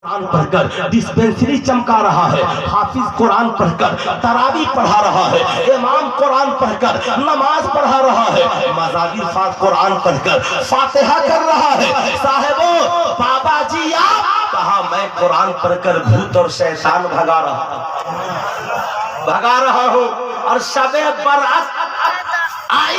कुरान पढ़कर डिस्पेंसरी चमका रहा है, हाफिज कुरान पढ़कर तरावी पढ़ा रहा है, इमाम कुरान पढ़कर नमाज पढ़ा रहा है, मजागिर फात कुरान पढ़कर फातिहा कर रहा है। साहिबो बाबा जी आप कहा मैं कुरान पढ़कर भूत और शैतान भगा रहा हूँ और शबे बरात आई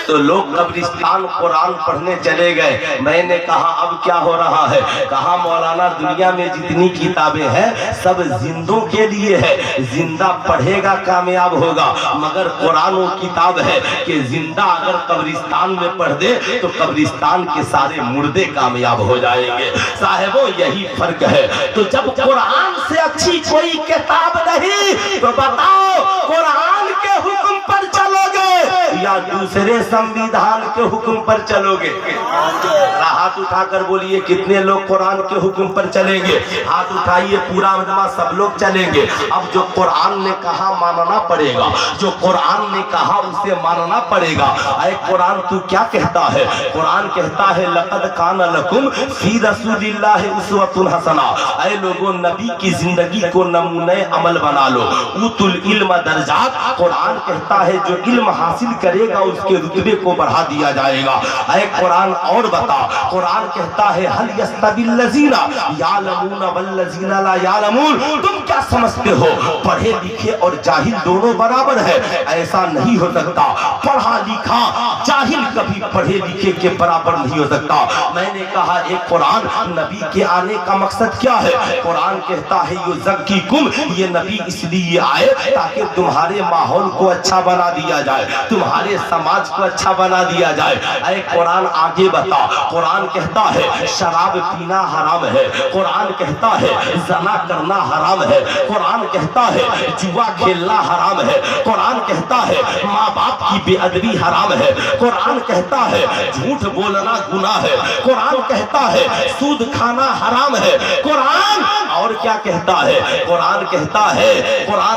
तो लोग कब्रिस्तान कुरान पढ़ने चले गए। मैंने कहा अब क्या हो रहा है? कहा मौलाना दुनिया में जितनी किताबें हैं सब जिंदों के लिए है, जिंदा पढ़ेगा कामयाब होगा, मगर कुरान वो किताब है कि जिंदा अगर कब्रिस्तान में पढ़ दे तो कब्रिस्तान के सारे मुर्दे कामयाब हो जाएंगे। साहिबो यही फर्क है। तो जब कुरान से अच्छी कोई किताब नहीं तो बताओ कुरान के हुक्म पर चलोगे या दूसरे संविधान के हुक्म पर चलोगे? हाथ उठाकर बोलिए कितने लोग कुरान के हुक्म पर चलेंगे? हाथ उठाइए, पूरा मजमा सब लोग चलेंगे। अब जो कुरान ने कहा मानना पड़ेगा, जो कुरान ने कहा उसे मानना पड़ेगा। अरे कुरान तू क्या कहता है? कुरान कहता है लक़द कान लकुम फी रसूलिल्लाहि उस्वतुन हसना। अरे लोगों नबी की जिंदगी को नमूने अमल बना लो। उतुल इल्म दर्जात, कुरान कहता है जो इल्म हासिल करेगा उसके रुतबे को बढ़ा दिया जाएगा। अरे कुरान और बता, कुरान कहता है हल यस्तविल लज़ीना यालमून वल्लज़ीना ला यालमून। तुम क्या समझते हो पढ़े लिखे और जाहिल दोनों बराबर है? ऐसा नहीं हो सकता। पढ़ा लिखा जाहिल कभी पढ़े लिखे के बराबर नहीं हो सकता। मैंने कहा एक कुरान नबी के आने का मकसद क्या है? कुरान कहता है युज़क्कीकुम, ये नबी इसलिए आए ताकि तुम्हारे माहौल को अच्छा बना दिया जाए, तुम्हारे समाज को अच्छा बना दिया जाए। अरे कुरान आगे बता, कुरान कहता है शराब पीना हराम है, कुरान कहता है ज़ना करना हराम है, कुरान कहता है जुआ खेलना हराम है, कुरान कहता है माँ बाप की बेअदबी हराम है, कुरान कहता है झूठ बोलना गुनाह है, कुरान कहता है सूद खाना हराम है। कुरान और क्या कहता है? कुरान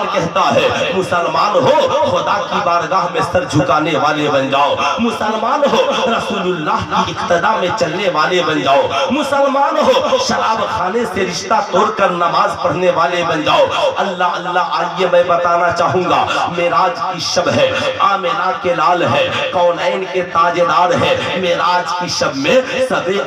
कहता है मुसलमान हो खुदा की बारगाह में सर झुकाने वाले बन जाओ, मुसलमान हो रसूलुल्लाह की इक्तदा में चलने वाले बन जाओ, मुसलमान हो शराब खाने से रिश्ता तोड़कर नमाज पढ़ने वाले बन जाओ। अल्लाह अल्लाह आइए मैं बताना चाहूंगा, मेराज की शब है, आमिना के लाल है, कौनैन के ताजेदार है। मेराज की शब में शबे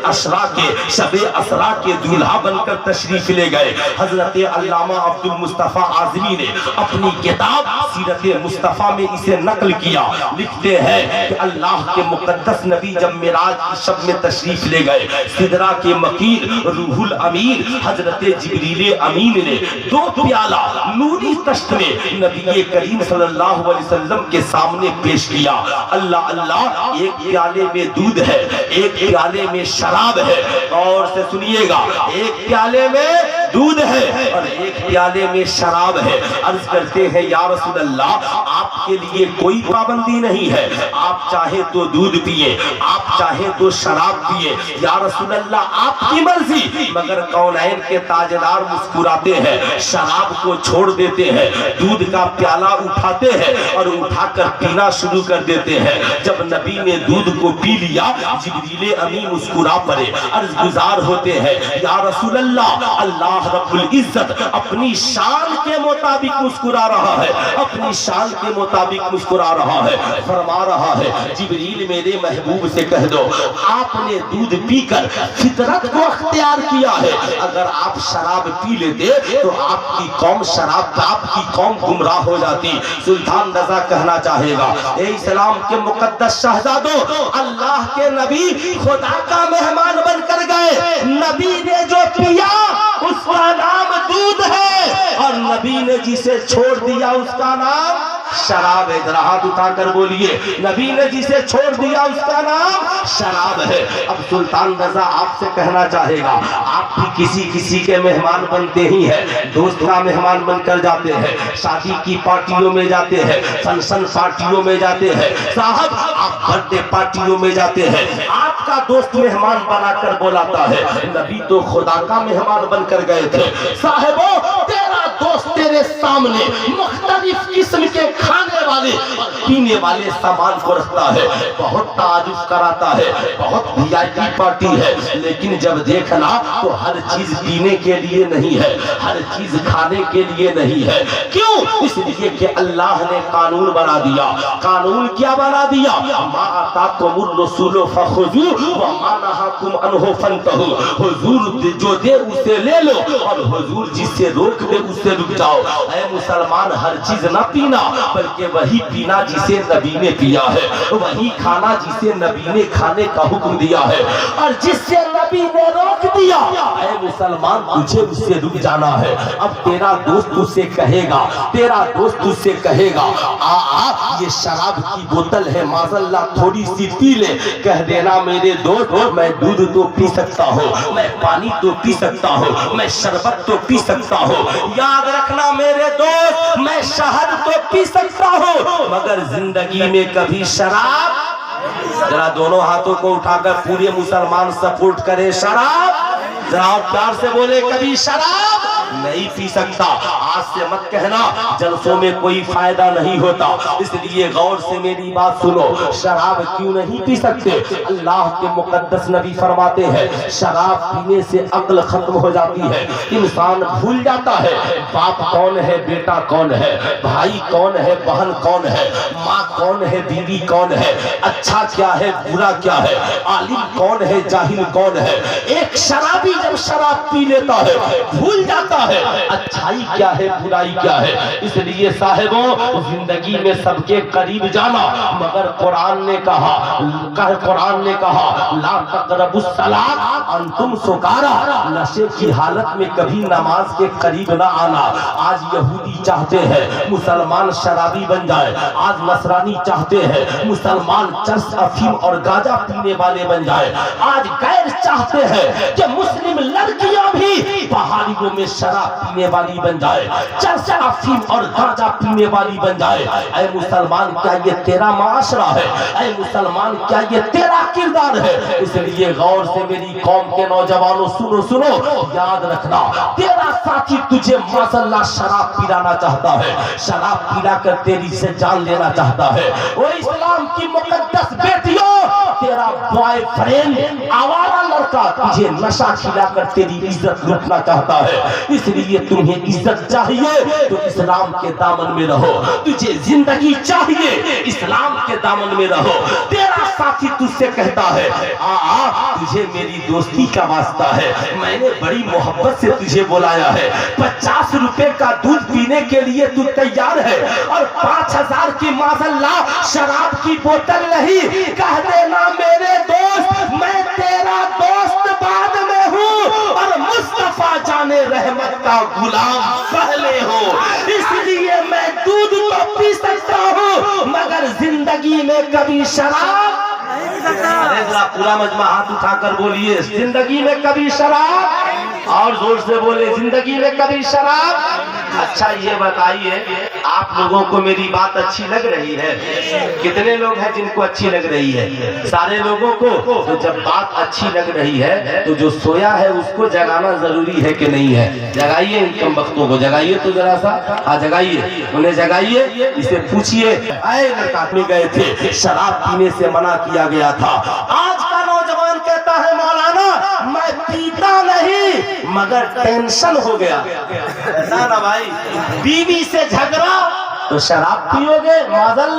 असरा के दूल्हा बनकर तशरीफ ले गए हजरत अल्लामा अब्दुल मुस्तफा आज़मी ने अपनी किताब सीरत मुस्तफा में इसे नकल किया। लिखते हैं कि अल्लाह के मुकद्दस नबी जब मेराज की शब में तशरीफ ले गए, सिदरा के मकीन रूहुल अमीन हजरत जिब्रील अमीन ने 2 प्याला नूरी तश्त में नबी करीम सल्लल्लाहु अलैहि वसल्लम के सामने पेश किया। अल्लाह अल्लाह, एक प्याले में दूध है, एक प्याले में शराब है। और से सुनिएगा, एक प्याले में दूध है और एक प्याले में शराब है। अर्ज करते हैं या रसूल अल्लाह आपके लिए कोई पाबंदी नहीं है, आप चाहे तो दूध पिए, आप चाहे तो शराब पिए, या रसूल अल्लाह आपकी मर्जी। मगर कौनैन के ताजदार मुस्कुराते हैं, शराब को छोड़ देते हैं, दूध का प्याला उठाते हैं और उठाकर पीना शुरू कर देते हैं। जब नबी ने दूध को पी लिया, जिब्रील अमीन मुस्कुरा पड़े, अर्ज गुजार होते हैं या रसूल अल्लाह अल्लाह रब्बुल इज्जत अपनी शान के मुताबिक मुस्कुरा रहा है, अपनी शान के मुताबिक मुस्कुरा रहा है। फरमा रहा है जिब्रील मेरे महबूब से कह दो आपने दूध पीकर फितरत को अख्तियार किया है, अगर आप शराब पी लेते तो आपकी कौम गुमराह हो जाती। सुल्तान रज़ा कहना चाहेगा ए इस्लाम के मुकद्दस शहजादों, अल्लाह के नबी खुदा का मेहमान बनकर गए। नबी ने जो पिया उसका नाम दूध है और नबी ने जिसे छोड़ दिया उसका नाम शराब है। जरा हाथ उठाकर बोलिए, नबी ने जिसे छोड़ दिया उसका नाम शराब है। अब सुल्तान रज़ा आपसे कहना चाहेगा, आप भी किसी के मेहमान बनते ही हैं, दोस्त का मेहमान बनकर जाते हैं, शादी की पार्टियों में जाते हैं, फंक्शन पार्टियों में जाते हैं, साहब आप बर्थडे पार्टियों में जाते हैं, आपका दोस्त मेहमान बनाकर बुलाता है। नबी तो खुदा का मेहमान बनकर गए थे। साहिबो तेरा दोस्त تیرے سامنے مختلف قسم کے کھانے والے اور پینے والے سامان کو رکھتا ہے، بہت تعارف کراتا ہے، بہت وی آئی پی پارٹی ہے، لیکن جب دیکھنا تو ہر چیز پینے کے لیے نہیں ہے، ہر چیز کھانے کے لیے نہیں ہے۔ کیوں؟ اس لیے کہ اللہ نے قانون بنا دیا۔ قانون کیا بنا دیا؟ ما آتاکم الرسول فخذوہ وما نہاکم عنہ فانتہوا۔ حضور جو دے اسے لے لو اور حضور جس سے روک دے اس سے رک جاؤ۔ اے مسلمان، ہر چیز نہ پینا بلکہ وہی پینا جسے نبی نے پیا ہے، وہی کھانا جسے نبی نے کھانے کا حکم دیا ہے، اور جس سے نبی نے روک دیا اے مسلمان تجھے اس سے رک جانا ہے۔ اب تیرا دوست اس سے کہے گا، تیرا دوست اس سے کہے گا یہ شراب کی بوتل ہے معاذ اللہ تھوڑی سی پی لے، کہہ دینا میرے دوست میں دودھ تو پی سکتا ہوں، میں پانی تو پی سکتا ہوں، میں شربت تو پی سکتا ہوں، یاد رکھنا میرے دوست میں شہد تو پی سکتا ہوں، مگر زندگی میں کبھی شراب۔ ذرا دونوں ہاتھوں کو اٹھا کر پورے مسلمان سپورٹ کرے، شراب ذرا اور پیار سے بولے کبھی شراب نہیں پی سکتا۔ آج سے مت کہنا جلسوں میں کوئی فائدہ نہیں ہوتا، اس لیے غور سے میری بات سنو، شراب کیوں نہیں پی سکتے؟ اللہ کے مقدس نبی فرماتے ہیں شراب پینے سے عقل ختم ہو جاتی ہے، انسان بھول جاتا ہے باپ کون ہے، بیٹا کون ہے، بھائی کون ہے، بہن کون ہے، ماں کون ہے، بیوی کون ہے، اچھا کیا ہے، برا کیا ہے، عالم کون ہے، جاہل کون ہے۔ ایک شرابی جب شراب پی لیتا ہے بھول جاتا ہے اچھائی کیا ہے، برائی کیا ہے۔ اس لیے صاحبوں زندگی میں سب کے قریب جانا، مگر قرآن نے کہا لا تقربوا الصلاۃ انتم سکارا، نشے کی حالت میں کبھی نماز کے قریب نہ آنا۔ آج یہودی چاہتے ہیں مسلمان شرابی بن جائے، آج نصرانی چاہتے ہیں مسلمان چرس، افیم اور گاجا پینے والے بن جائے، آج غیر چاہتے ہیں کہ مسلم لڑکیاں بھی پہاڑیوں میں شراب پینے والی بن جائے، چرس، افیم اور گاجا پینے والی بن جائے۔ اے مسلمان کیا یہ تیرا معاشرہ ہے؟ اے مسلمان کیا یہ تیرا کردار ہے؟ اس لیے غور سے میری قوم کے نوجوانوں سنو، یاد رکھنا تیرا ساتھی تجھے ماشاء اللہ شراب پلانا چاہتا ہے، شراب پلا کر تیری سے جان لینا چاہتا ہے۔ وہ اسلام کی مقدس بیٹیوں تیرا بوائے فرینڈ آوارہ لڑکا تجھے نشہ کھلا کر تیری عزت لوٹنا چاہتا ہے۔ اس لیے تمہیں عزت چاہیے تو اسلام کے دامن میں رہو، تجھے زندگی چاہیے اسلام کے دامن میں رہو۔ تیرا ساتھی تجھ سے کہتا ہے تجھے میری دوستی کا واسطہ ہے، میں نے بڑی محبت سے تجھے بلایا ہے، 50 روپے کا دودھ پینے کے لیے تو تیار ہے اور 5000 کی معاذ اللہ شراب کی بوتل نہیں، کہہ دینا میرے دوست میں تیرا دوست بعد میں ہوں اور مصطفیٰ جانے رحمت کا غلام پہلے ہو۔ اس لیے میں دودھ تو پی سکتا ہوں مگر زندگی میں کبھی شراب۔ ذرا پورا مجمع ہاتھ اٹھا کر بولیے زندگی میں کبھی شراب، اور زور سے بولے زندگی میں کبھی شراب۔ اچھا یہ بتائیے آپ لوگوں کو میری بات اچھی لگ رہی ہے؟ کتنے لوگ ہیں جن کو اچھی لگ رہی ہے؟ سارے لوگوں کو؟ تو جب بات اچھی لگ رہی ہے تو جو سویا ہے اس کو جگانا ضروری ہے کہ نہیں ہے؟ جگائیے ان کم بختوں کو، جگائیے تو ذرا سا، جگائیے انہیں، جگائیے، اسے پوچھئے اے لڑکا میں گئے تھے شراب پینے سے منع کیا گیا تھا، آج کا نوجوان کہتا ہے مولانا میں پیتا نہیں مگر ٹینشن ہو گیا۔ ایسا نا بھائی، بیوی سے جھگڑا تو شراب پیو گے معاذ اللہ۔